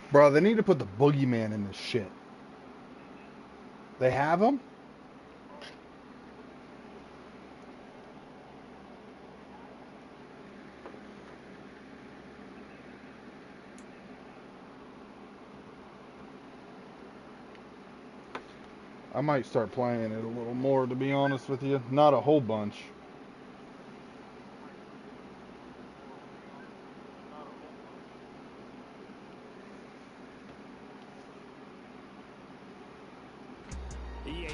Bro, they need to put the boogeyman in this shit. They have him? I might start playing it a little more, to be honest with you. Not a whole bunch.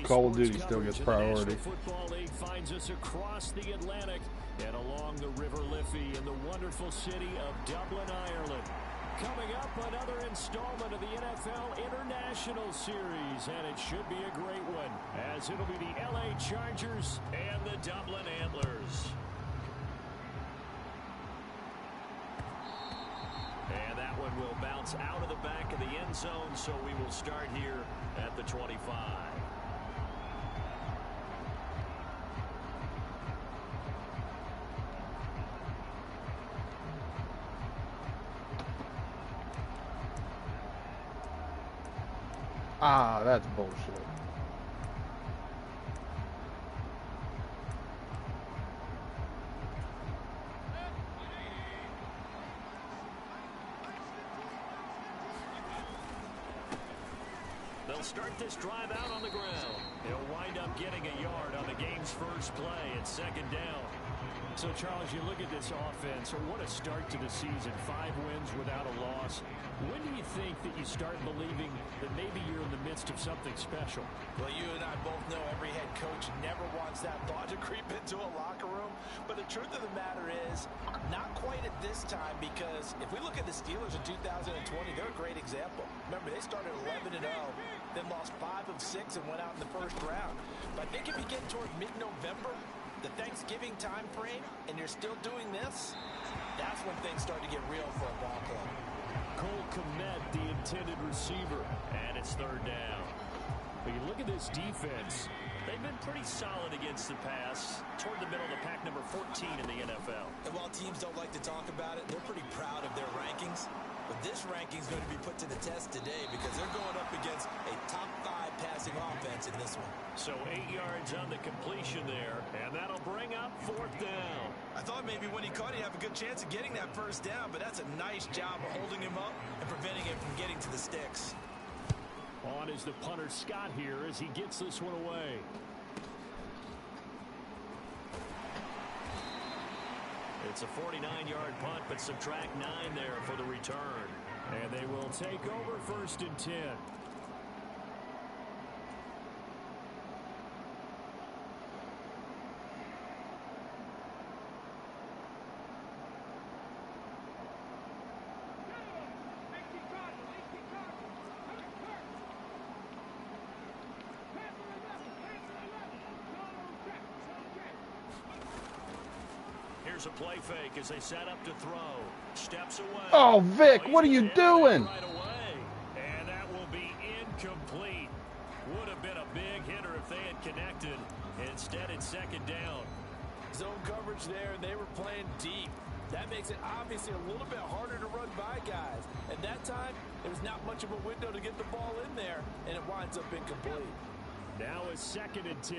Call of Duty still gets priority. Football League finds us across the Atlantic and along the River Liffey in the wonderful city of Dublin, Ireland. Coming up, another installment of the NFL International Series, and it should be a great one, as it'll be the LA Chargers and the Dublin Antlers. And that one will bounce out of the back of the end zone, so we will start here at the 25. Ah, that's bullshit. They'll start this drive out on the ground. He'll wind up getting a yard on the game's first play at second down. So, Charles, you look at this offense, what a start to the season. 5 wins without a loss. When do you think that you start believing that maybe you're in the midst of something special? Well, you and I both know every head coach never wants that thought to creep into a locker room. But the truth of the matter is, not quite at this time, because if we look at the Steelers in 2020, they're a great example. Remember, they started 11-0, then lost 5 of 6 and went out in the first round. But I think if you get toward mid-November, the Thanksgiving time frame, and you're still doing this, that's when things start to get real for a ball club. Cole Kmet, the intended receiver, and it's third down. But you look at this defense, they've been pretty solid against the pass, toward the middle of the pack, number 14 in the NFL. And while teams don't like to talk about it, they're pretty proud of their rankings. But this ranking is going to be put to the test today because they're going up against a top 5 passing offense in this one. So 8 yards on the completion there, and that'll bring up fourth down. I thought maybe when he caught it, he'd have a good chance of getting that first down, but that's a nice job of holding him up and preventing him from getting to the sticks. On is the punter Scott here as he gets this one away. It's a 49-yard punt, but subtract 9 there for the return. And they will take over first and 10. Here's a play fake as they set up to throw. Steps away. Oh, Vic, what are you doing? Right away. And that will be incomplete. Would have been a big hitter if they had connected. Instead, it's second down. Zone coverage there, and they were playing deep. That makes it obviously a little bit harder to run by guys. At that time, there's not much of a window to get the ball in there, and it winds up incomplete. Now it's second and 10.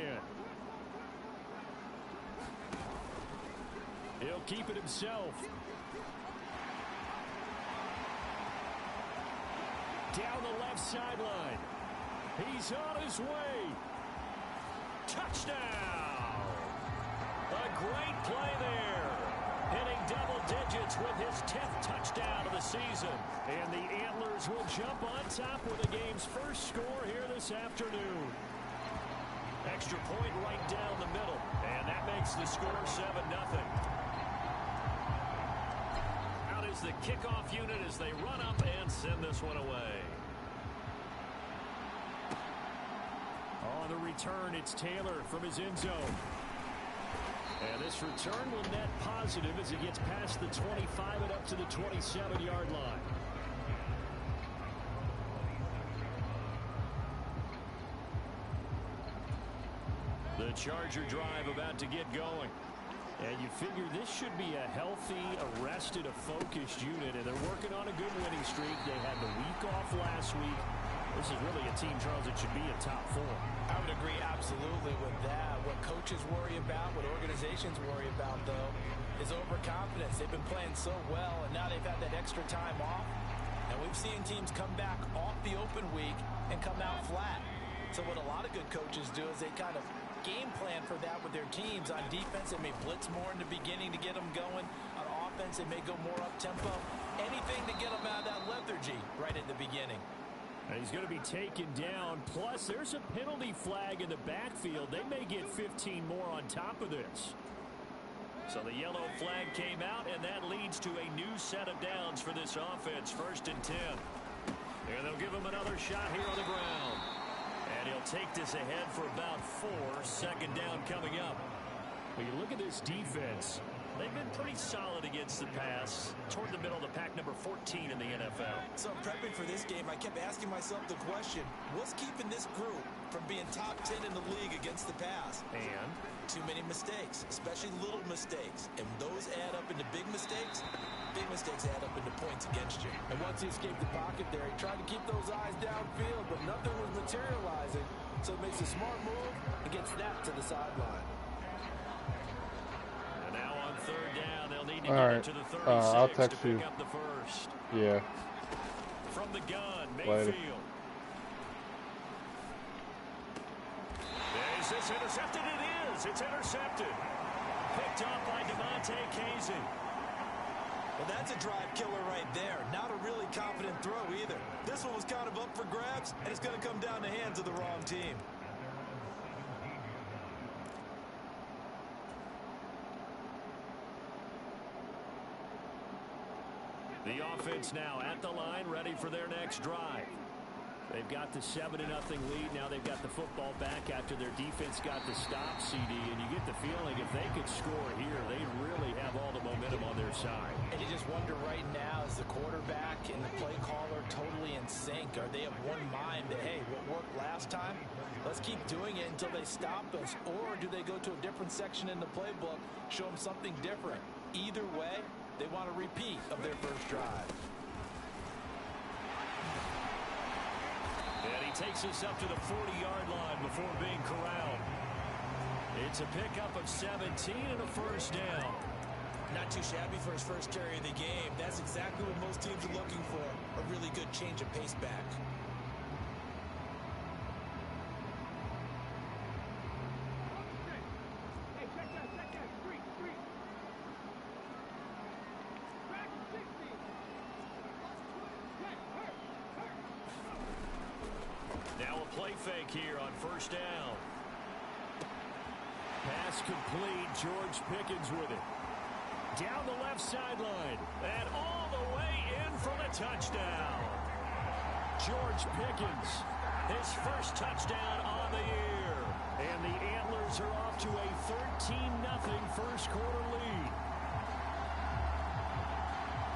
He'll keep it himself. Down the left sideline. He's on his way. Touchdown. A great play there. Hitting double digits with his 10th touchdown of the season. And the Antlers will jump on top with the game's first score here this afternoon. Extra point right down the middle. And that makes the score 7-0. is the kickoff unit as they run up and send this one away. On the return, it's Taylor from his end zone. And this return will net positive as he gets past the 25 and up to the 27-yard line. The Charger drive about to get going. And you figure this should be a healthy, arrested, a focused unit. And they're working on a good winning streak. They had the week off last week. This is really a team, Charles, that should be in top 4. I would agree absolutely with that. What coaches worry about, what organizations worry about, though, is overconfidence. They've been playing so well, and now they've had that extra time off. And we've seen teams come back off the open week and come out flat. So what a lot of good coaches do is they kind of game plan for that with their teams. On defense, they may blitz more in the beginning to get them going. On offense, they may go more up-tempo. Anything to get them out of that lethargy right at the beginning. And he's going to be taken down. Plus, there's a penalty flag in the backfield. They may get 15 more on top of this. So the yellow flag came out, and that leads to a new set of downs for this offense. 1st and 10. And they'll give him another shot here on the ground. And he'll take this ahead for about 4. 2nd down coming up. When you look at this defense, they've been pretty solid against the pass. Toward the middle of the pack, number 14 in the NFL. So prepping for this game, I kept asking myself the question, what's keeping this group from being top 10 in the league against the pass? And too many mistakes, especially little mistakes. And those add up into big mistakes. Big mistakes add up into points against you. And once he escaped the pocket there, he tried to keep those eyes downfield, but nothing was materializing. So it makes a smart move and gets that to the sideline. And now on 3rd down, they'll need to All get right. it to the 36 I'll text to pick you. up the first. Yeah. From the gun, Later. Mayfield. Is this intercepted? It is. It's intercepted. Picked up by Demonte Casey. Well, that's a drive killer right there. Not a really confident throw either. This one was kind of up for grabs, and it's going to come down the hands of the wrong team. The offense now at the line, ready for their next drive. They've got the 7-0 lead. Now they've got the football back after their defense got the stop, CD. And you get the feeling if they could score here, they really have all the momentum on their side. And you just wonder right now, is the quarterback and the play caller totally in sync? Are they of one mind that, hey, what worked last time, let's keep doing it until they stop us? Or do they go to a different section in the playbook, show them something different? Either way, they want a repeat of their first drive. And he takes us up to the 40-yard line before being corralled. It's a pickup of 17 and a 1st down. Not too shabby for his first carry of the game. That's exactly what most teams are looking for. A really good change of pace back. Now a play fake here on 1st down. Pass complete. George Pickens with it. Down the left sideline. And all the way in for the touchdown. George Pickens, his first touchdown on the year. And the Antlers are off to a 13-0 first quarter lead.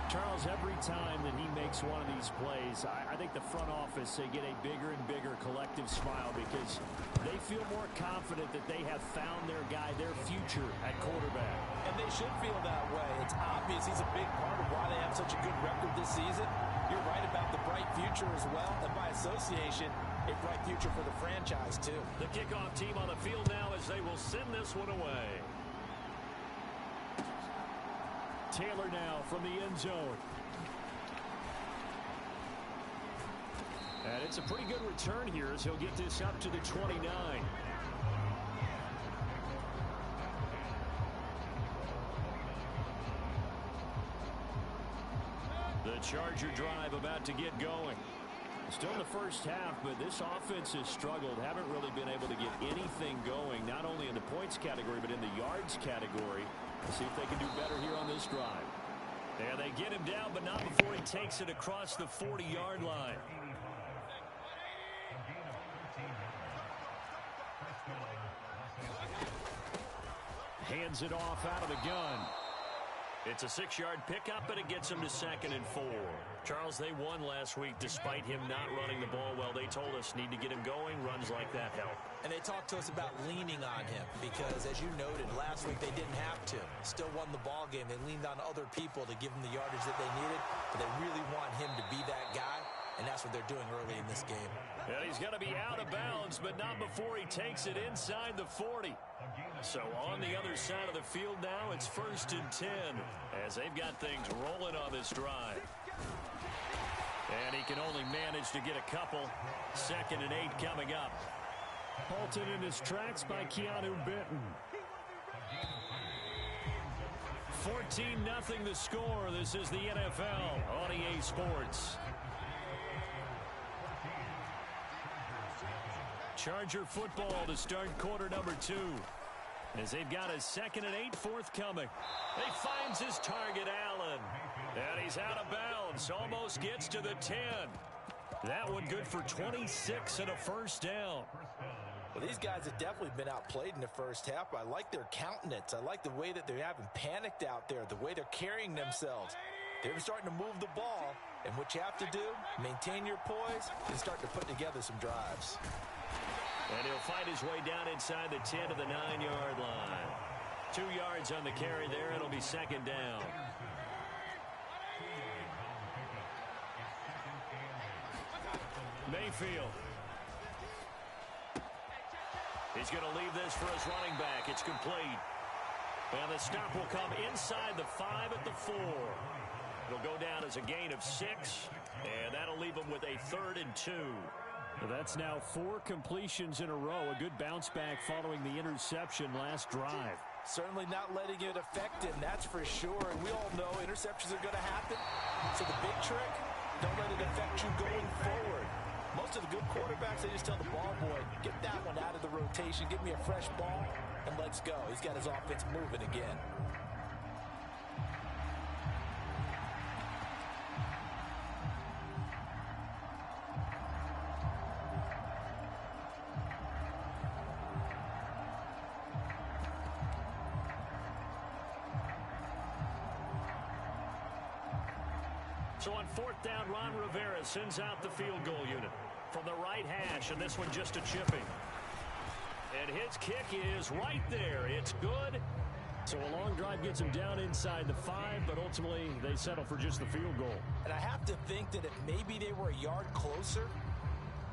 Charles, every time that he makes one of these plays, I think the front office, they get a bigger and bigger collective smile because they feel more confident that they have found their guy, their future at quarterback. And they should feel that way. It's obvious he's a big part of why they have such a good record this season. You're right about the bright future as well, and by association, a bright future for the franchise, too. The kickoff team on the field now as they will send this one away. Taylor now from the end zone. And it's a pretty good return here as he'll get this up to the 29. The Charger drive about to get going. Still in the first half, but this offense has struggled. Haven't really been able to get anything going, not only in the points category, but in the yards category. Let's see if they can do better here on this drive. And they get him down, but not before he takes it across the 40-yard line. Hands it off out of the gun. It's a 6-yard pickup, and it gets him to 2nd and 4. Charles, they won last week despite him not running the ball well. They told us need to get him going. Runs like that help. And they talked to us about leaning on him because, as you noted, last week they didn't have to. Still won the ball game. They leaned on other people to give them the yardage that they needed, but they really want him to be that guy, and that's what they're doing early in this game. And he's going to be out of bounds, but not before he takes it inside the 40. So on the other side of the field now, it's 1st and 10 as they've got things rolling on this drive. And he can only manage to get a couple. 2nd and 8 coming up. Halted in his tracks by Keanu Benton. 14-0 the score. This is the NFL on EA Sports. Charger football to start quarter number 2. As they've got a 2nd and 8 forthcoming. He finds his target, Allen. And he's out of bounds. Almost gets to the 10. That one good for 26 and a first down. Well, these guys have definitely been outplayed in the first half. I like their countenance. I like the way that they haven't panicked out there, the way they're carrying themselves. They're starting to move the ball. And what you have to do, maintain your poise and start to put together some drives. And he'll fight his way down inside the 10 to the 9-yard line. 2 yards on the carry there. It'll be 2nd down. Mayfield. He's going to leave this for his running back. It's complete. And the stop will come inside the 5 at the 4. It'll go down as a gain of 6. And that'll leave him with a 3rd and 2. That's now 4 completions in a row. A good bounce back following the interception last drive. Certainly not letting it affect him, that's for sure. And we all know interceptions are going to happen. So the big trick, don't let it affect you going forward. Most of the good quarterbacks, they just tell the ball boy, get that one out of the rotation, give me a fresh ball, and let's go. He's got his offense moving again. So on 4th down, Ron Rivera sends out the field goal unit from the right hash, and this one just a chipping. And his kick is right there. It's good. So a long drive gets him down inside the 5, but ultimately they settle for just the field goal. And I have to think that if maybe they were a yard closer,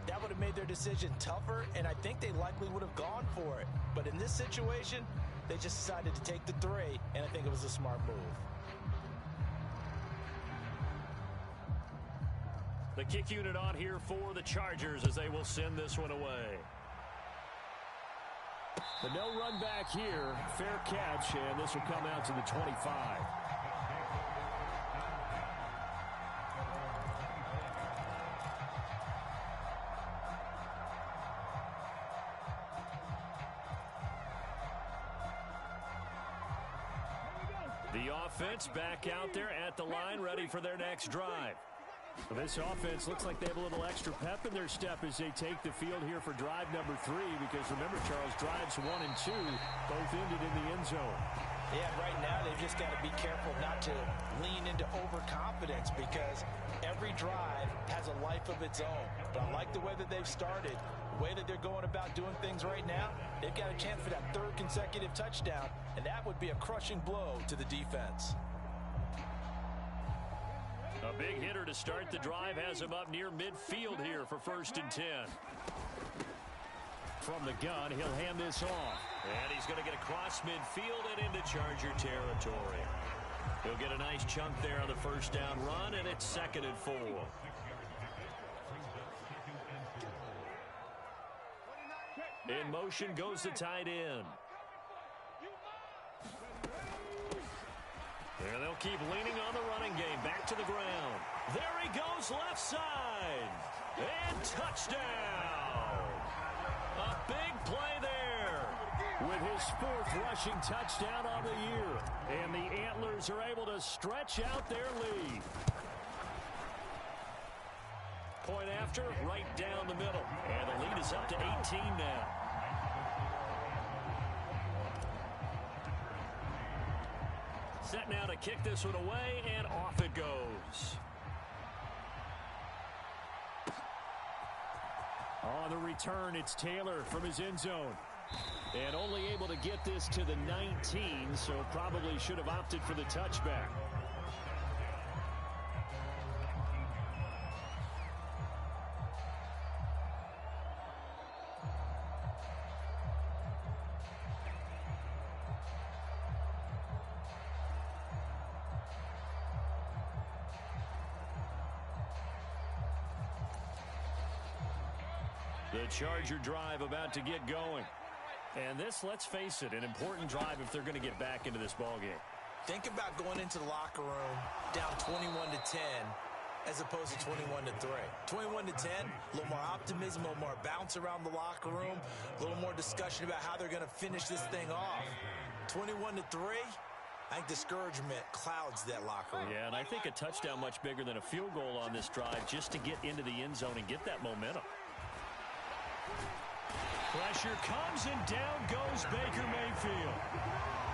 that would have made their decision tougher, and I think they likely would have gone for it. But in this situation, they just decided to take the 3, and I think it was a smart move. The kick unit on here for the Chargers as they will send this one away. The no run back here, fair catch, and this will come out to the 25. The offense back out there at the line, ready for their next drive. Well, this offense looks like they have a little extra pep in their step as they take the field here for drive number 3, because remember, Charles, drives 1 and 2 both ended in the end zone. Yeah, right now they've just got to be careful not to lean into overconfidence, because every drive has a life of its own. But I like the way that they've started, the way that they're going about doing things right now. They've got a chance for that 3rd consecutive touchdown, and that would be a crushing blow to the defense. A big hitter to start the drive has him up near midfield here for 1st and 10. From the gun, he'll hand this off. And he's going to get across midfield and into Charger territory. He'll get a nice chunk there on the 1st down run, and it's 2nd and 4. In motion goes the tight end. And they'll keep leaning on the running game. Back to the ground. There he goes, left side. And touchdown. A big play there. with his 4th rushing touchdown on the year. And the Antlers are able to stretch out their lead. Point after, right down the middle. And the lead is up to 18 now. Set now to kick this one away, and off it goes. On the return, it's Taylor from his end zone. And only able to get this to the 19, so probably should have opted for the touchback. The Charger drive about to get going. And this, let's face it, an important drive if they're going to get back into this ballgame. Think about going into the locker room down 21-10 as opposed to 21-3. 21-10, a little more optimism, a little more bounce around the locker room, a little more discussion about how they're going to finish this thing off. 21-3, I think discouragement clouds that locker room. Yeah, and I think a touchdown much bigger than a field goal on this drive just to get into the end zone and get that momentum. Pressure comes, and down goes Baker Mayfield.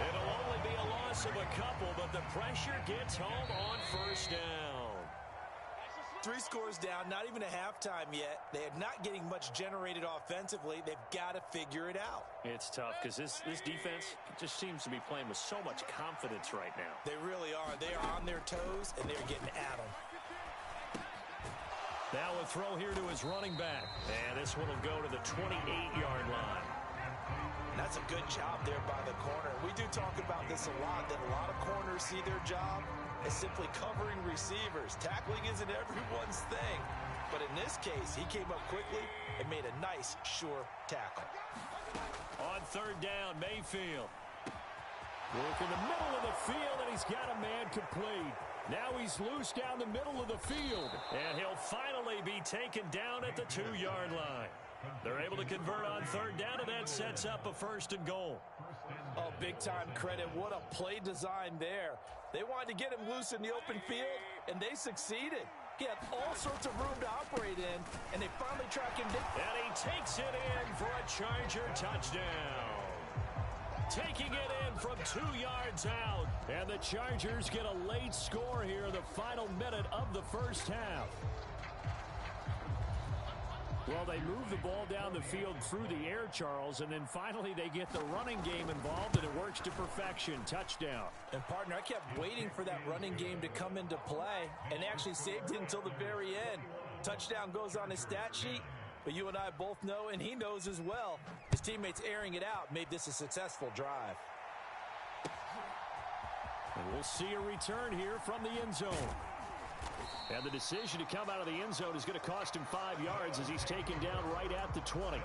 It'll only be a loss of a couple, but the pressure gets home on first down. 3 scores down, not even a halftime yet. They are not getting much generated offensively. They've got to figure it out. It's tough because this defense just seems to be playing with so much confidence right now. They really are. They are on their toes, and they're getting at them. Now a throw here to his running back. And this one will go to the 28-yard line. That's a good job there by the corner. We do talk about this a lot, that a lot of corners see their job as simply covering receivers. Tackling isn't everyone's thing. But in this case, he came up quickly and made a nice, sure tackle. On 3rd down, Mayfield. Work in the middle of the field, and he's got a man complete. Now he's loose down the middle of the field. And he'll finally be taken down at the 2-yard line. They're able to convert on 3rd down, and that sets up a 1st and goal. Oh, big-time credit. What a play design there. They wanted to get him loose in the open field, and they succeeded. He had all sorts of room to operate in, and they finally track him down. And he takes it in for a Charger touchdown. Taking it in from 2 yards out. And the Chargers get a late score here in the final minute of the first half. Well, they move the ball down the field through the air, Charles, and then finally they get the running game involved, and it works to perfection. Touchdown. And, partner, I kept waiting for that running game to come into play, and they actually saved it until the very end. Touchdown goes on his stat sheet, but you and I both know, and he knows as well, his teammates airing it out made this a successful drive. And we'll see a return here from the end zone. And the decision to come out of the end zone is going to cost him 5 yards as he's taken down right at the 20.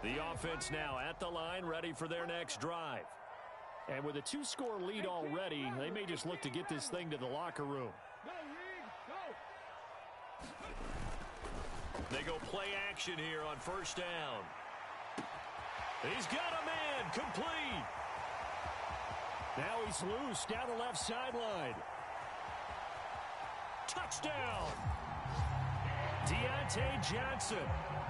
The offense now at the line, ready for their next drive. And with a 2-score lead already, they may just look to get this thing to the locker room. They go play action here on 1st down. He's got a man complete. Now he's loose down the left sideline. Touchdown. Deontay Johnson,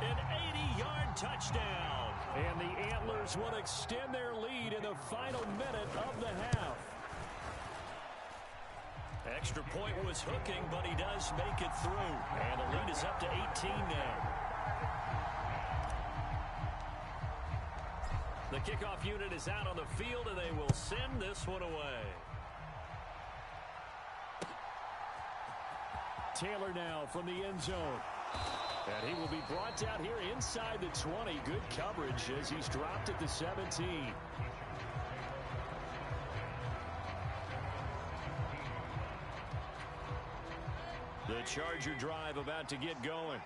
an 80-yard touchdown. And the Antlers will extend their lead in the final minute of the half. Extra point was hooking, but he does make it through. And the lead is up to 18 now. The kickoff unit is out on the field, and they will send this one away. Taylor now from the end zone. And he will be brought down here inside the 20. Good coverage as he's dropped at the 17. The Charger drive about to get going.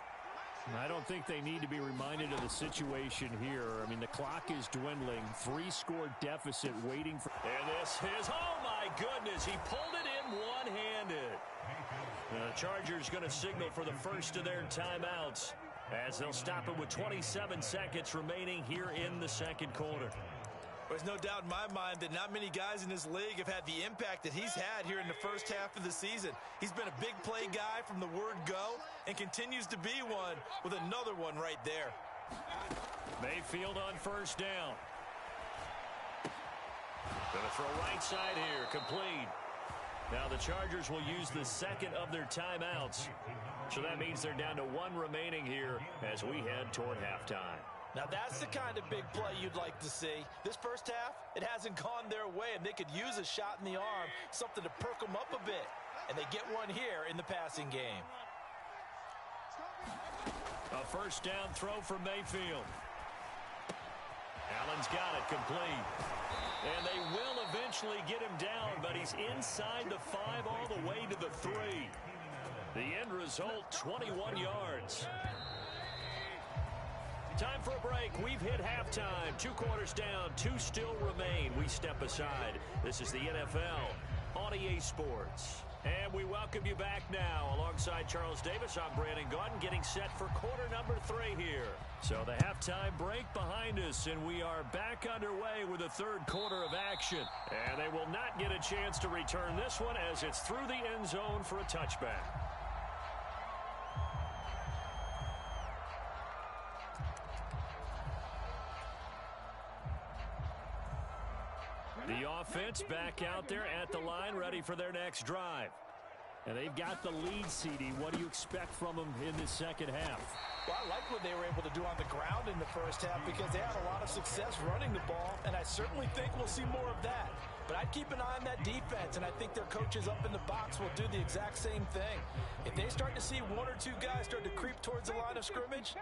I don't think they need to be reminded of the situation here. I mean, the clock is dwindling. 3-score deficit waiting for... And this is... Oh, my goodness. He pulled it in one-handed. The Chargers going to signal for the first of their timeouts as they'll stop it with 27 seconds remaining here in the second quarter. There's no doubt in my mind that not many guys in this league have had the impact that he's had here in the first half of the season. He's been a big play guy from the word go and continues to be one with another one right there. Mayfield on first down. Going to throw right side here, complete. Now the Chargers will use the second of their timeouts. So that means they're down to 1 remaining here as we head toward halftime. Now that's the kind of big play you'd like to see. This first half, it hasn't gone their way, and they could use a shot in the arm, something to perk them up a bit. And they get one here in the passing game. A first down throw for Mayfield. Allen's got it, complete. And they will eventually get him down, but he's inside the 5 all the way to the 3. The end result, 21 yards. Time for a break. We've hit halftime. 2 quarters down, 2 still remain. We step aside. This is the NFL on EA Sports. And we welcome you back now. Alongside Charles Davis, I'm Brandon Gaudin, getting set for quarter number 3 here. So the halftime break behind us, and we are back underway with the third quarter of action. And they will not get a chance to return this one as it's through the end zone for a touchback. The offense back out there at the line, ready for their next drive. And they've got the lead, CD. What do you expect from them in the second half? Well, I like what they were able to do on the ground in the first half because they had a lot of success running the ball, and I certainly think we'll see more of that. But I'd keep an eye on that defense, and I think their coaches up in the box will do the exact same thing. If they start to see 1 or 2 guys start to creep towards the line of scrimmage,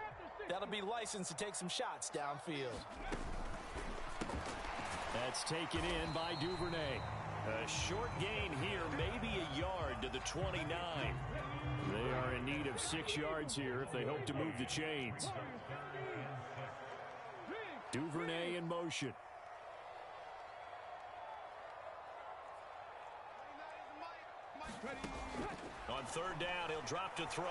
that'll be licensed to take some shots downfield. That's taken in by Duvernay. A short gain here, maybe a yard to the 29. They are in need of 6 yards here if they hope to move the chains. Duvernay in motion. On third down, he'll drop to throw.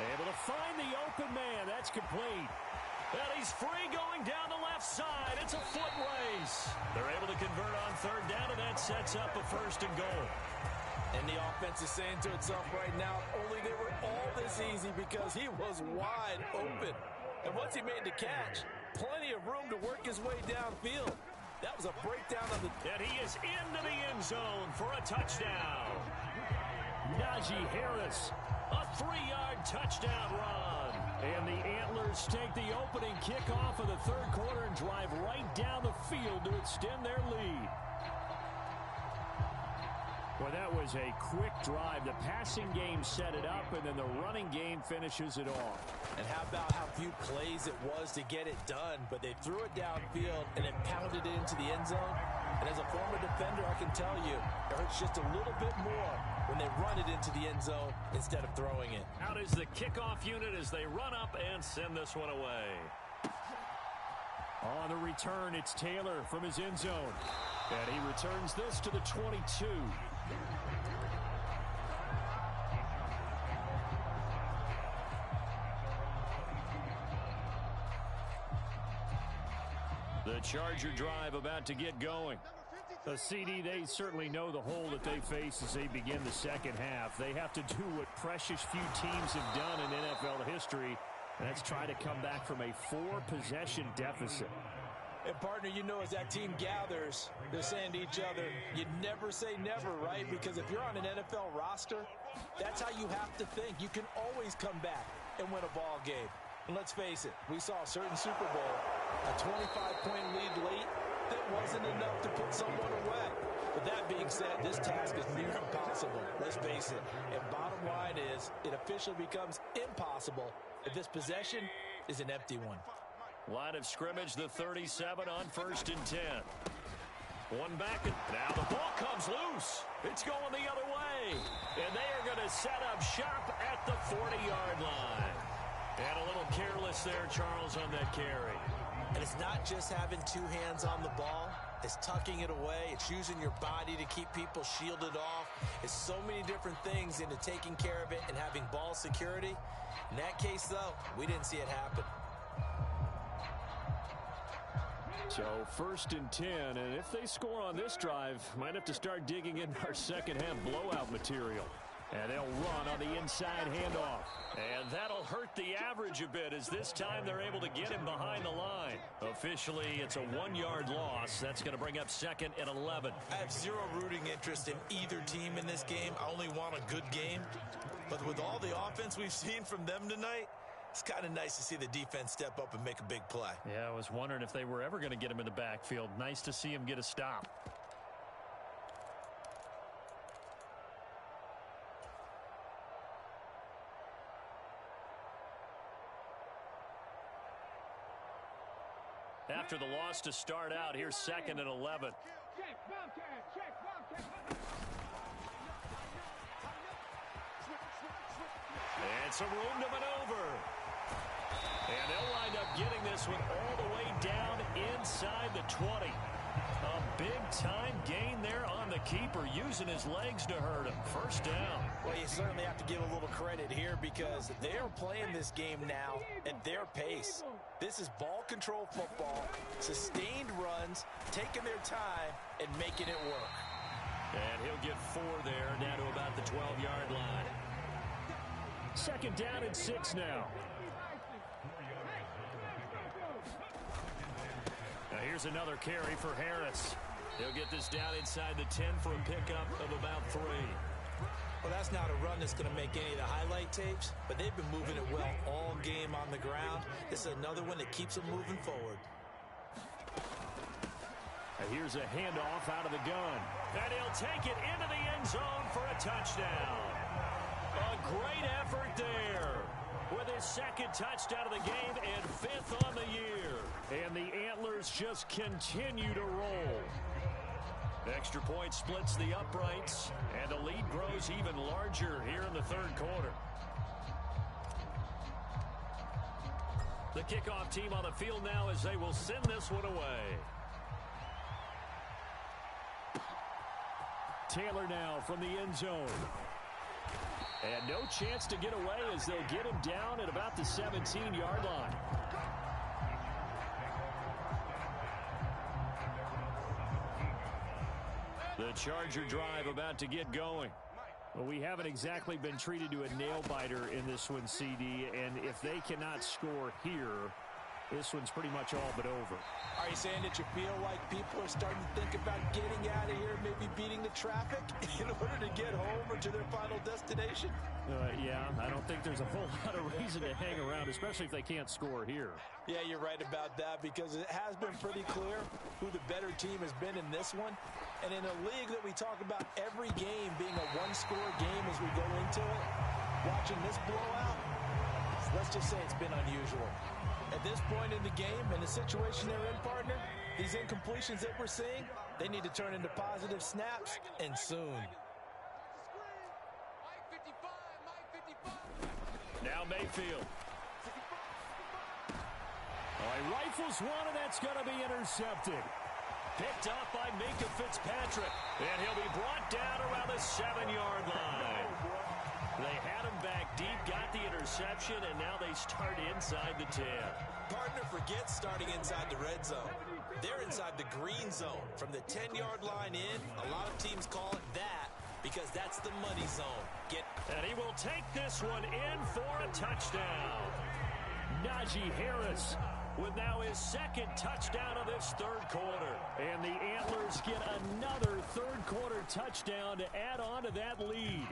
Able to find the open man. That's complete. And he's free going down the left side. It's a foot race. They're able to convert on third down, and that sets up a 1st and goal. And the offense is saying to itself right now, only they were all this easy because he was wide open. And once he made the catch, plenty of room to work his way downfield. That was a breakdown of the... And he is into the end zone for a touchdown. Najee Harris, a 3-yard touchdown run. And the Antlers take the opening kickoff of the third quarter and drive right down the field to extend their lead. Well, that was a quick drive. The passing game set it up, and then the running game finishes it off. And how about how few plays it was to get it done, but they threw it downfield and then pounded it into the end zone. And as a former defender, I can tell you, it hurts just a little bit more when they run it into the end zone instead of throwing it. Out is the kickoff unit as they run up and send this one away. On the return, it's Taylor from his end zone. And he returns this to the 22. The Charger drive about to get going. The CD, they certainly know the hole that they face as they begin the second half. They have to do what precious few teams have done in NFL history, and that's try to come back from a 4-possession deficit. And, partner, you know, as that team gathers, they're saying to each other, you never say never, right? Because if you're on an NFL roster, that's how you have to think. You can always come back and win a ball game. And let's face it, we saw a certain Super Bowl, a 25-point lead late, that wasn't enough to put someone away. But that being said, this task is near impossible. Let's face it. And bottom line is, it officially becomes impossible if this possession is an empty one. Line of scrimmage, the 37 on 1st and 10. One back, and now the ball comes loose. It's going the other way. And they are going to set up shop at the 40-yard line. And a little careless there, Charles, on that carry. And it's not just having two hands on the ball. It's tucking it away. It's using your body to keep people shielded off. It's so many different things into taking care of it and having ball security. In that case, though, we didn't see it happen. So 1st and 10, and if they score on this drive, might have to start digging in our second-half blowout material. And they'll run on the inside handoff. And that'll hurt the average a bit, as this time they're able to get him behind the line. Officially, it's a 1-yard loss. That's going to bring up 2nd and 11. I have zero rooting interest in either team in this game. I only want a good game. But with all the offense we've seen from them tonight, it's kind of nice to see the defense step up and make a big play. Yeah, I was wondering if they were ever going to get him in the backfield. Nice to see him get a stop. After the loss to start out, here's 2nd and 11. And some room to maneuver. And they'll wind up getting this one all the way down inside the 20. A big-time gain there on the keeper, using his legs to hurt him. 1st down. Well, you certainly have to give a little credit here because they are playing this game now at their pace. This is ball control football, sustained runs, taking their time, and making it work. And he'll get 4 there, down to about the 12-yard line. 2nd down and 6 now. Now here's another carry for Harris. He'll get this down inside the 10 for a pickup of about 3. Well, that's not a run that's going to make any of the highlight tapes, but they've been moving it well all game on the ground. This is another one that keeps them moving forward. And here's a handoff out of the gun. And he'll take it into the end zone for a touchdown. A great effort there, with his 2nd touchdown of the game and 5th on the year. And the Antlers just continue to roll. Extra point splits the uprights, and the lead grows even larger here in the 3rd quarter. The kickoff team on the field now as they will send this one away. Taylor now from the end zone. And no chance to get away as they'll get him down at about the 17-yard line. The Charger drive about to get going. Well, we haven't exactly been treated to a nail-biter in this one, CD, and if they cannot score here, this one's pretty much all but over. Are you saying that you feel like people are starting to think about getting out of here, maybe beating the traffic in order to get home or to their final destination? Yeah, I don't think there's a whole lot of reason to hang around, especially if they can't score here. Yeah, you're right about that because it has been pretty clear who the better team has been in this one. And in a league that we talk about every game being a one-score game as we go into it, watching this blowout, let's just say it's been unusual. At this point in the game and the situation they're in, partner, these incompletions that we're seeing, they need to turn into positive snaps, and soon. Now Mayfield. He rifles one, and that's going to be intercepted. Picked up by Minkah Fitzpatrick. And he'll be brought down around the 7-yard line. They had him back deep, got the interception, and now they start inside the 10. Partner forgets starting inside the red zone. They're inside the green zone. From the 10-yard line in, a lot of teams call it that because that's the money zone. And he will take this one in for a touchdown. Najee Harris with now his 2nd touchdown of this 3rd quarter. And the Antlers get another 3rd quarter touchdown to add on to that lead.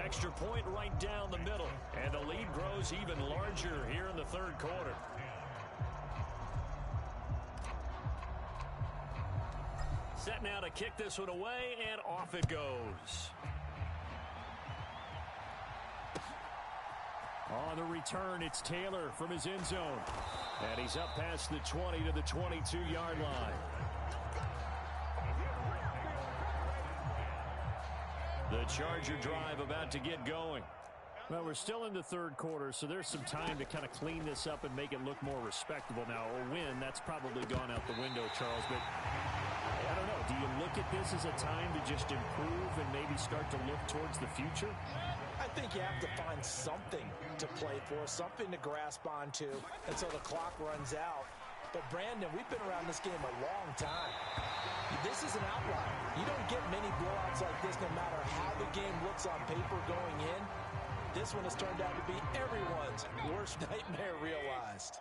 Extra point right down the middle. And the lead grows even larger here in the 3rd quarter. Set now to kick this one away, and off it goes. On the return, it's Taylor from his end zone. And he's up past the 20 to the 22-yard line. Charger drive about to get going. Well, we're still in the third quarter, so there's some time to kind of clean this up and make it look more respectable. Now, a win, that's probably gone out the window, Charles, but I don't know. Do you look at this as a time to just improve and maybe start to look towards the future? I think you have to find something to play for, something to grasp onto until the clock runs out. But, Brandon, we've been around this game a long time. This is an outlier. You don't get many blowouts like this no matter how the game looks on paper going in. This one has turned out to be everyone's worst nightmare realized.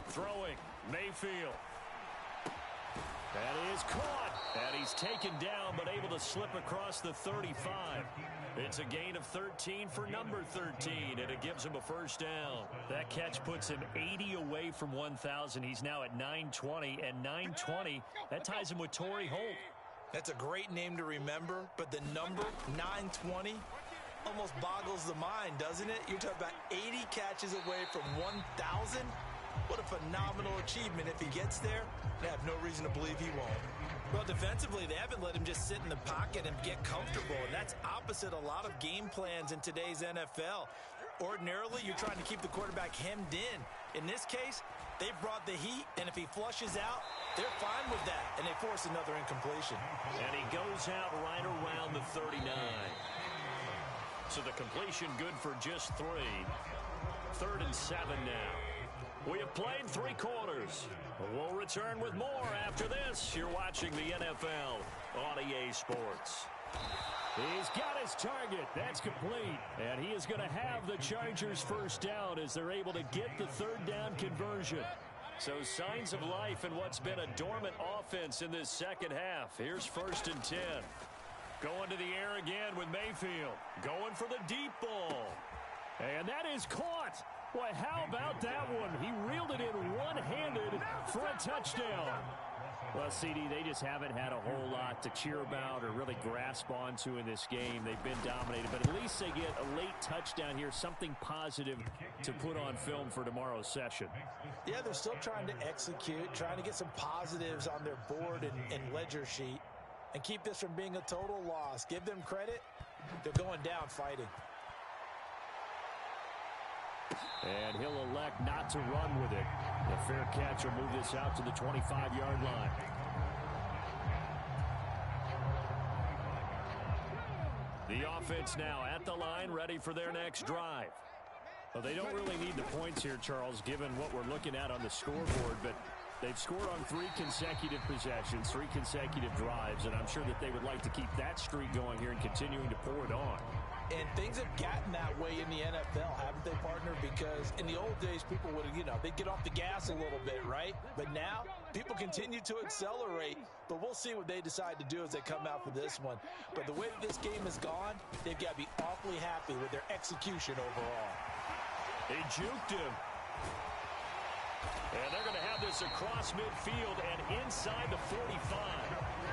Throwing, Mayfield. That is caught. And he's taken down, but able to slip across the 35. It's a gain of 13 for number 13, and it gives him a first down. That catch puts him 80 away from 1,000. He's now at 920, and 920, that ties him with Torrey Holt. That's a great name to remember, but the number, 920, almost boggles the mind, doesn't it? You're talking about 80 catches away from 1,000. What a phenomenal achievement. If he gets there, they have no reason to believe he won't. Well, defensively, they haven't let him just sit in the pocket and get comfortable, and that's opposite a lot of game plans in today's NFL. Ordinarily, you're trying to keep the quarterback hemmed in. In this case, they've brought the heat, and if he flushes out, they're fine with that, and they force another incompletion. And he goes out right around the 39. So the completion good for just 3. 3rd and 7 now. We have played 3 quarters. We'll return with more after this. You're watching the NFL on EA Sports. He's got his target. That's complete. And he is going to have the Chargers first down as they're able to get the 3rd down conversion. So signs of life in what's been a dormant offense in this second half. Here's 1st and 10. Going to the air again with Mayfield. Going for the deep ball. And that is caught. Boy, how about that one? He reeled it in one-handed for a touchdown. Well, CD, they just haven't had a whole lot to cheer about or really grasp onto in this game. They've been dominated, but at least they get a late touchdown here, something positive to put on film for tomorrow's session. Yeah, they're still trying to execute, trying to get some positives on their board and ledger sheet and keep this from being a total loss. Give them credit. They're going down fighting. And he'll elect not to run with it. The fair catch will move this out to the 25-yard line. The offense now at the line, ready for their next drive. Well, they don't really need the points here, Charles, given what we're looking at on the scoreboard, but they've scored on 3 consecutive possessions, 3 consecutive drives, and I'm sure that they would like to keep that streak going here and continuing to pour it on. And things have gotten that way in the NFL, haven't they, partner? Because in the old days, people would, they'd get off the gas a little bit, right? But now, people continue to accelerate. But we'll see what they decide to do as they come out for this one. But the way that this game has gone, they've got to be awfully happy with their execution overall. They juked him. And they're going to have this across midfield and inside the 45.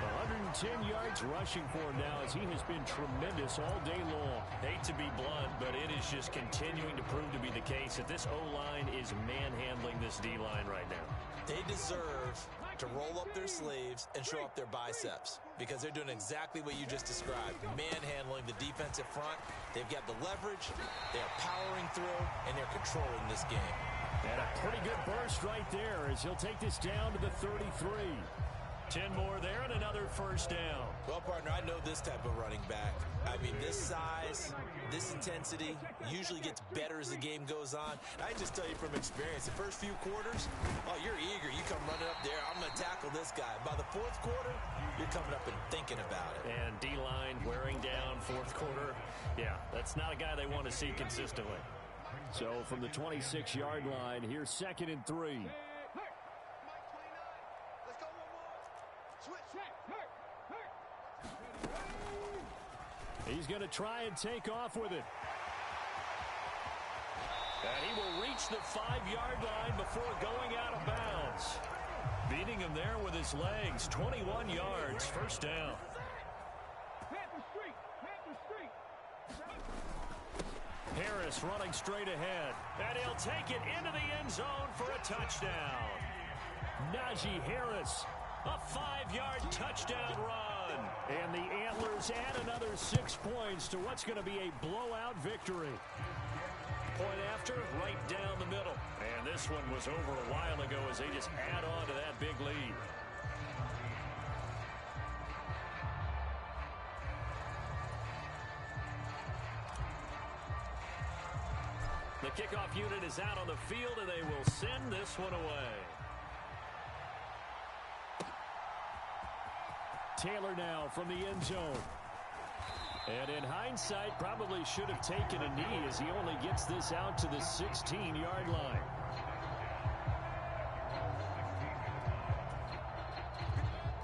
110 yards rushing for him now as he has been tremendous all day long. Hate to be blunt, but it is just continuing to prove to be the case that this O-line is manhandling this D-line right now. They deserve to roll up their sleeves and show up their biceps because they're doing exactly what you just described, manhandling the defensive front. They've got the leverage, they're powering through, and they're controlling this game. And a pretty good burst right there as he'll take this down to the 33. 10 more there and another first down. Well, partner, I know this type of running back. I mean, this size, this intensity usually gets better as the game goes on. I just tell you from experience, the first few quarters, oh, you're eager. You come running up there, I'm going to tackle this guy. By the 4th quarter, you're coming up and thinking about it. And D-line wearing down 4th quarter. Yeah, that's not a guy they want to see consistently. So from the 26-yard line, here's 2nd and 3. He's going to try and take off with it. And he will reach the 5-yard line before going out of bounds. Beating him there with his legs. 21 yards. First down. Harris running straight ahead. And he'll take it into the end zone for a touchdown. Najee Harris, a 5-yard touchdown run. run. And the Antlers add another 6 points to what's going to be a blowout victory. Point after, right down the middle. And this one was over a while ago as they just add on to that big lead. The kickoff unit is out on the field, and they will send this one away. Taylor now from the end zone. And in hindsight, probably should have taken a knee as he only gets this out to the 16-yard line.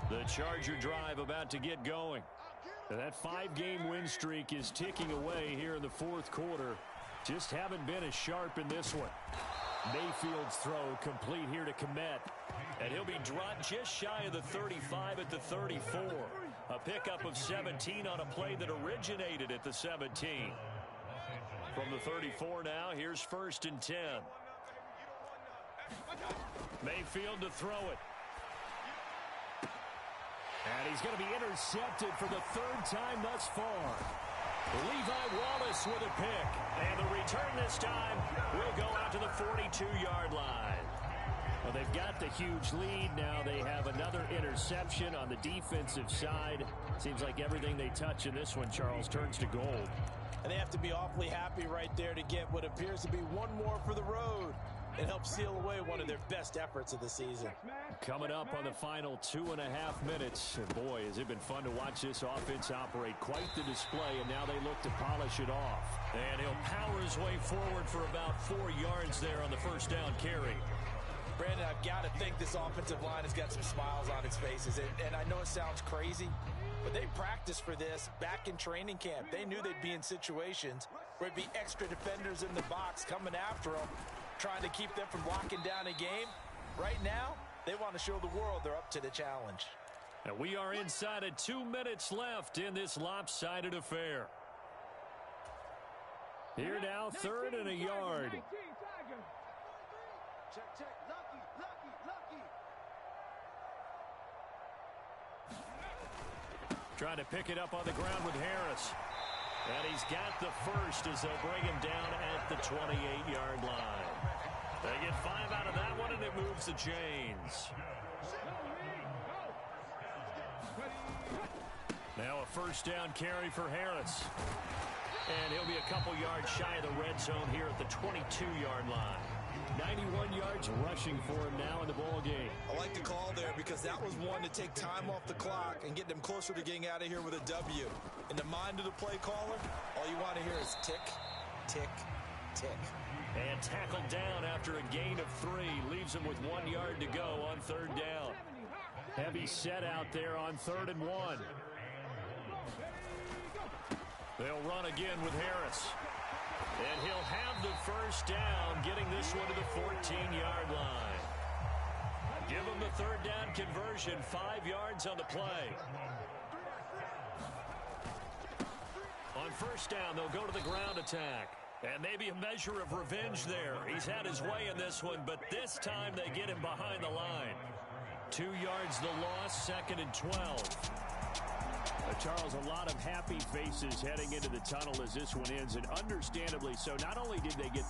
The Charger drive about to get going. And that 5-game win streak is ticking away here in the fourth quarter. Just haven't been as sharp in this one. Mayfield's throw complete here to Kmet. And he'll be dropped just shy of the 35 at the 34. A pickup of 17 on a play that originated at the 17. From the 34 now, here's 1st and 10. Mayfield to throw it. And he's going to be intercepted for the 3rd time thus far. Levi Wallace with a pick. And the return this time will go out to the 42-yard line. Well, they've got the huge lead. Now they have another interception on the defensive side. Seems like everything they touch in this one, Charles, turns to gold. And they have to be awfully happy right there to get what appears to be one more for the road. It helps seal away one of their best efforts of the season. Coming up on the final 2.5 minutes. And boy, has it been fun to watch this offense operate. Quite the display, and now they look to polish it off. And he'll power his way forward for about 4 yards there on the first down carry. Brandon, I've got to think this offensive line has got some smiles on its faces. And I know it sounds crazy, but they practiced for this back in training camp. They knew they'd be in situations where it'd be extra defenders in the box coming after them, trying to keep them from locking down a game. Right now, they want to show the world they're up to the challenge. And we are inside of 2 minutes left in this lopsided affair. Here now, 3rd and a yard. Check. Lucky. Trying to pick it up on the ground with Harris. And he's got the first as they'll bring him down at the 28-yard line. They get 5 out of that one, and it moves the chains. Now a first down carry for Harris. And he'll be a couple yards shy of the red zone here at the 22-yard line. 91 yards rushing for him now in the ball game. I like the call there because that was one to take time off the clock and get them closer to getting out of here with a W. In the mind of the play caller, all you want to hear is tick, tick, tick. And tackled down after a gain of 3. Leaves him with 1 yard to go on 3rd down. Heavy set out there on 3rd and 1. They'll run again with Harris. And he'll have the first down, getting this one to the 14-yard line. Give him the 3rd down conversion, 5 yards on the play. On 1st down, they'll go to the ground attack. And maybe a measure of revenge there. He's had his way in this one, but this time they get him behind the line. 2 yards the loss, 2nd and 12. Charles, a lot of happy faces heading into the tunnel as this one ends, and understandably so. Not only did they get